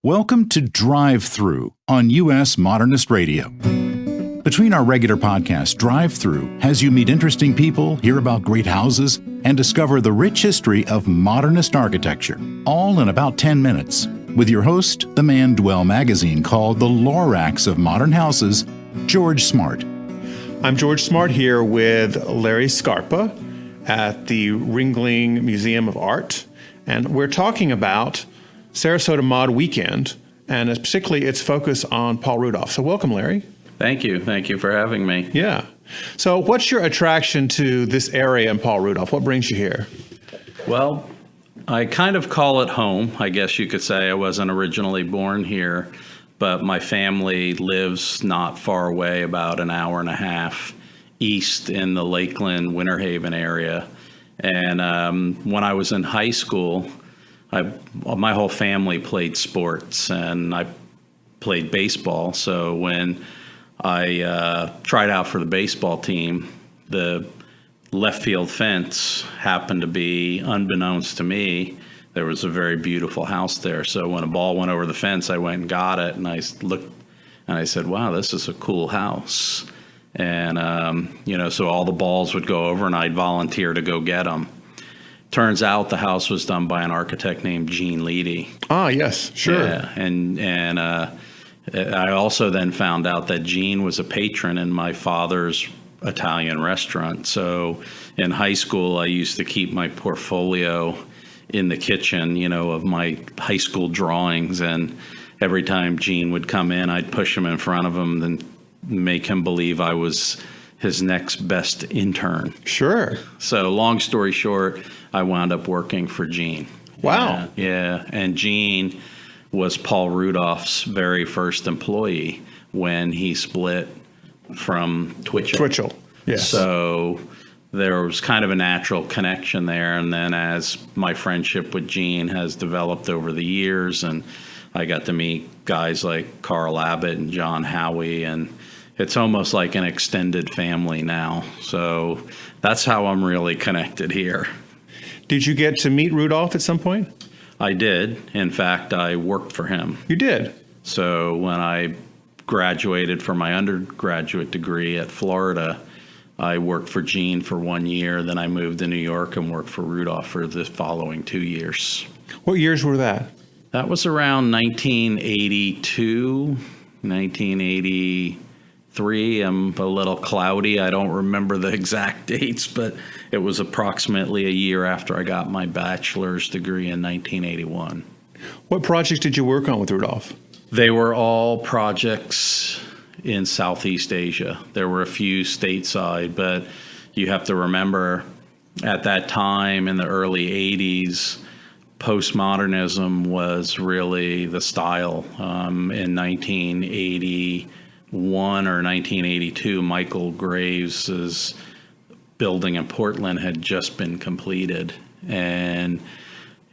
Welcome to Drive Through on US Modernist Radio. Between our regular podcasts, Drive Through has you meet interesting people, hear about great houses, and discover the rich history of modernist architecture, all in about 10 minutes, with your host, the man Dwell magazine called the Lorax of Modern Houses, George Smart. I'm George Smart here with Larry Scarpa at the Ringling Museum of Art, and we're talking about Sarasota Mod Weekend, and particularly its focus on Paul Rudolph. So welcome, Larry. Thank you. Thank you for having me. Yeah. So what's your attraction to this area and Paul Rudolph? What brings you here? Well, I kind of call it home. I guess you could say I wasn't originally born here, but my family lives not far away, about an hour and a half east in the Lakeland, Winter Haven area. And when I was in high school, my whole family played sports, and I played baseball. So when I tried out for the baseball team, the left field fence happened to be, unbeknownst to me, there was a very beautiful house there. So when a ball went over the fence, I went and got it, and I looked and I said, wow, this is a cool house. And, so all the balls would go over, and I'd volunteer to go get them. Turns out the house was done by an architect named Gene Leedy. Ah, yes, sure. Yeah, and I also then found out that Gene was a patron in my father's Italian restaurant. So in high school, I used to keep my portfolio in the kitchen, of my high school drawings. And every time Gene would come in, I'd push him in front of him and make him believe I was his next best intern. Sure. So long story short, I wound up working for Gene. Wow. Yeah. And Gene was Paul Rudolph's very first employee when he split from Twitchell. Yes. So there was kind of a natural connection there. And then as my friendship with Gene has developed over the years, and I got to meet guys like Carl Abbott and John Howie, and it's almost like an extended family now. So that's how I'm really connected here. Did you get to meet Rudolph at some point? I did. In fact, I worked for him. You did? So when I graduated from my undergraduate degree at Florida, I worked for Gene for 1 year. Then I moved to New York and worked for Rudolph for the following 2 years. What years were that? That was around 1982, 1983. I'm a little cloudy. I don't remember the exact dates, but it was approximately a year after I got my bachelor's degree in 1981. What projects did you work on with Rudolph? They were all projects in Southeast Asia. There were a few stateside, but you have to remember at that time in the early 80s, postmodernism was really the style. In 1981 or 1982, Michael Graves's building in Portland had just been completed. And,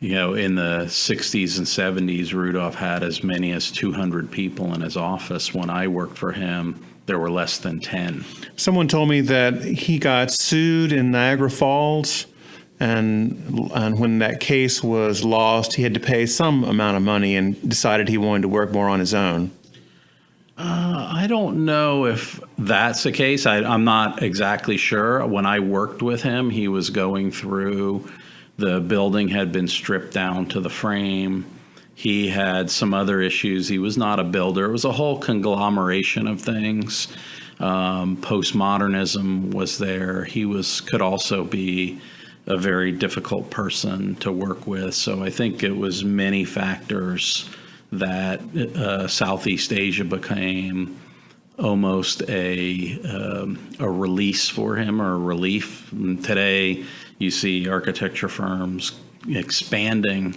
in the 60s and 70s, Rudolph had as many as 200 people in his office. When I worked for him, there were less than 10. Someone told me that he got sued in Niagara Falls, and when that case was lost, he had to pay some amount of money and decided he wanted to work more on his own. I don't know if that's the case. I'm not exactly sure. When I worked with him, he was going through, the building had been stripped down to the frame. He had some other issues. He was not a builder. It was a whole conglomeration of things. Postmodernism was there. He could also be a very difficult person to work with. So I think it was many factors that Southeast Asia became almost a release for him, or a relief. And today, you see architecture firms expanding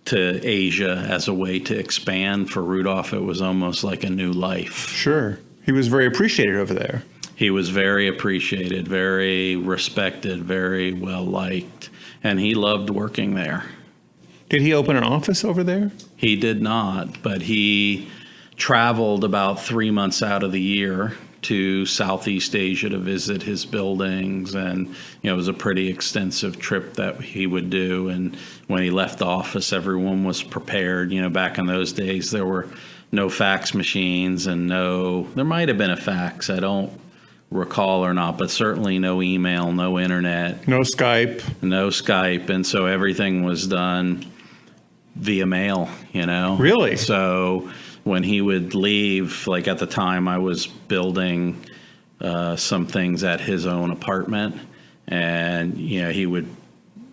to Asia as a way to expand. For Rudolph, it was almost like a new life. Sure. He was very appreciated over there. He was very appreciated, very respected, very well liked, and he loved working there. Did he open an office over there? He did not, but he traveled about 3 months out of the year to Southeast Asia to visit his buildings, and it was a pretty extensive trip that he would do. And when he left the office, everyone was prepared. Back in those days, there were no fax machines, and there might have been a fax, I don't recall or not, but certainly no email, no internet, no Skype, and so everything was done via mail. Really? So when he would leave, like at the time I was building some things at his own apartment, and he would,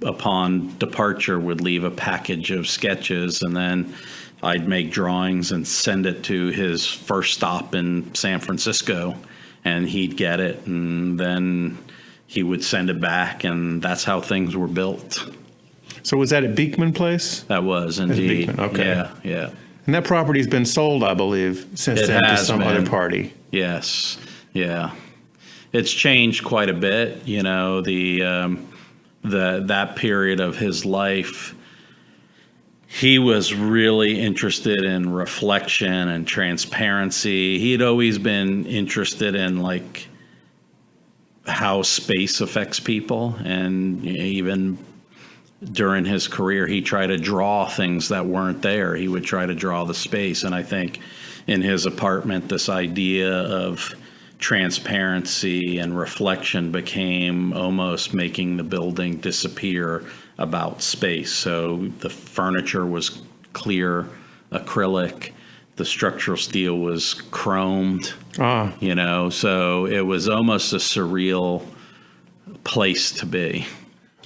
upon departure, would leave a package of sketches, and then I'd make drawings and send it to his first stop in San Francisco, and he'd get it, and then he would send it back, and that's how things were built. So was that at Beekman Place? That was indeed. Beekman, okay. Yeah. And that property's been sold, I believe, since then to some other party. Yes, yeah. It's changed quite a bit. That period of his life, he was really interested in reflection and transparency. He had always been interested in how space affects people, and even during his career, he tried to draw things that weren't there. He would try to draw the space. And I think in his apartment, this idea of transparency and reflection became almost making the building disappear about space. So the furniture was clear acrylic. The structural steel was chromed, so it was almost a surreal place to be.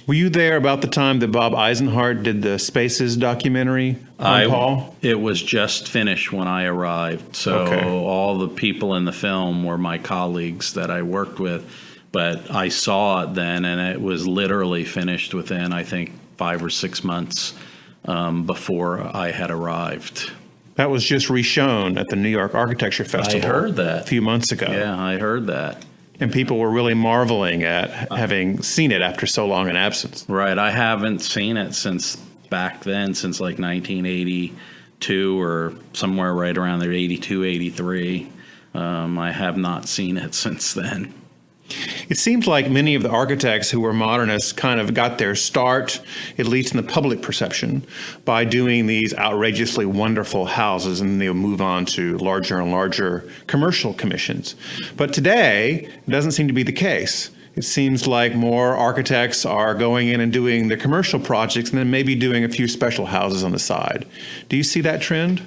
Were you there about the time that Bob Eisenhart did the Spaces documentary on Paul? It was just finished when I arrived. So all the people in the film were my colleagues that I worked with. But I saw it then, and it was literally finished within, I think, 5 or 6 months before I had arrived. That was just reshown at the New York Architecture Festival. I heard that. A few months ago. Yeah, I heard that. And people were really marveling at having seen it after so long an absence. Right. I haven't seen it since back then, since 1982 or somewhere right around there, 82, 83. I have not seen it since then. It seems like many of the architects who were modernists kind of got their start, at least in the public perception, by doing these outrageously wonderful houses, and they'll move on to larger and larger commercial commissions. But today, it doesn't seem to be the case. It seems like more architects are going in and doing the commercial projects and then maybe doing a few special houses on the side. Do you see that trend?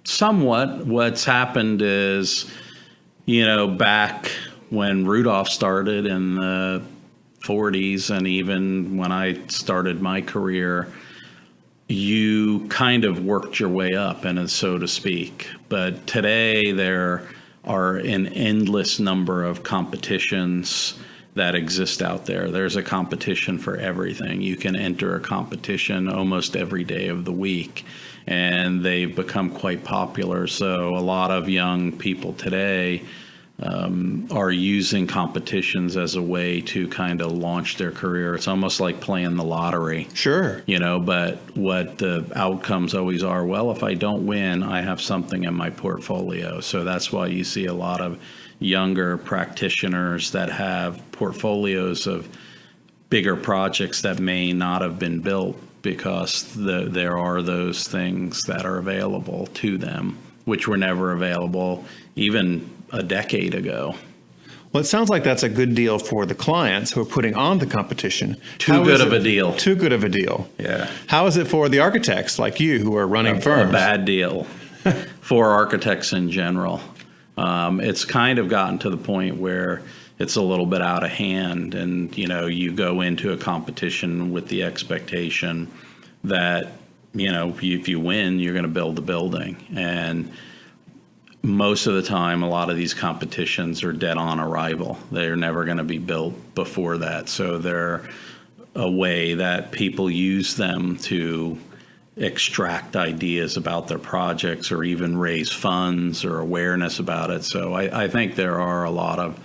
Somewhat. What's happened is, back when Rudolph started in the 40s, and even when I started my career, you kind of worked your way up, and so to speak. But today there are an endless number of competitions that exist out there. There's a competition for everything. You can enter a competition almost every day of the week, and they've become quite popular. So a lot of young people today are using competitions as a way to kind of launch their career. It's almost like playing the lottery. Sure. But what the outcomes always are, well, if I don't win, I have something in my portfolio. So that's why you see a lot of younger practitioners that have portfolios of bigger projects that may not have been built, because there are those things that are available to them, which were never available even a decade ago. Well, it sounds like that's a good deal for the clients who are putting on the competition. Too good of a deal. Too good of a deal. Yeah. How is it for the architects like you who are running firms? A bad deal for architects in general. It's kind of gotten to the point where it's a little bit out of hand, and you go into a competition with the expectation that if you win, you're going to build the building. And most of the time, a lot of these competitions are dead on arrival. They're never going to be built before that. So they're a way that people use them to extract ideas about their projects, or even raise funds or awareness about it. So I think there are a lot of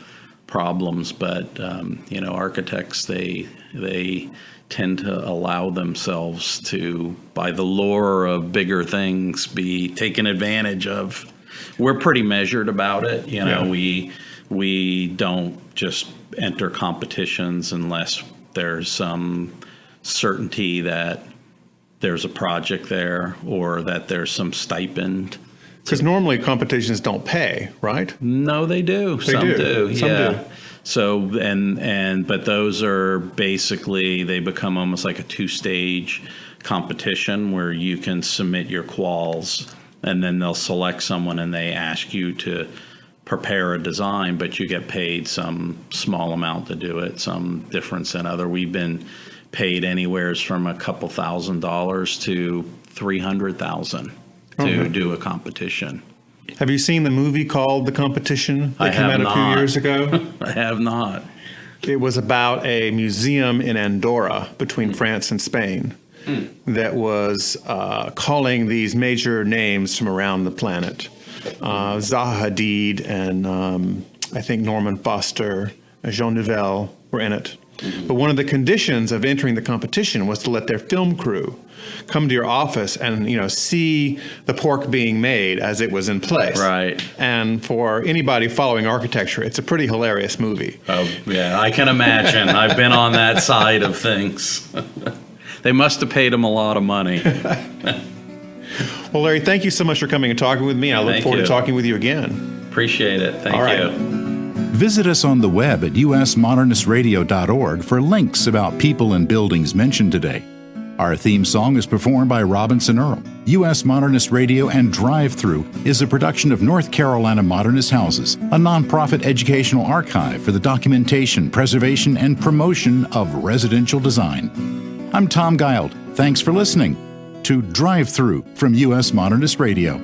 problems, but architects, they tend to allow themselves to, by the lure of bigger things, be taken advantage of. we're pretty measured about it. You know, Yeah. we don't just enter competitions unless there's some certainty that there's a project there or that there's some stipend. Because normally competitions don't pay, right? No, they do. They Some do. Some yeah. do. So but those are basically, they become almost like a 2-stage competition where you can submit your quals and then they'll select someone and they ask you to prepare a design, but you get paid some small amount to do it, some difference in other. We've been paid anywhere from a couple $1,000s to $300,000 to do a competition. Have you seen the movie called The Competition that came out a few years ago? I have not. It was about a museum in Andorra between France and Spain that was calling these major names from around the planet. Zaha Hadid and I think Norman Foster, Jean Nouvel were in it. But one of the conditions of entering the competition was to let their film crew come to your office and, you know, see the pork being made as it was in place. Right. And for anybody following architecture, it's a pretty hilarious movie. Oh, yeah, I can imagine. I've been on that side of things. They must have paid him a lot of money. Well, Larry, thank you so much for coming and talking with me. I look Thank forward you. to talking with you again. Appreciate it. Thank All right. you. Visit us on the web at USModernistRadio.org for links about people and buildings mentioned today. Our theme song is performed by Robinson Earl. US Modernist Radio and Drive Through is a production of North Carolina Modernist Houses, a nonprofit educational archive for the documentation, preservation, and promotion of residential design. I'm Tom Guild. Thanks for listening to Drive Through from US Modernist Radio.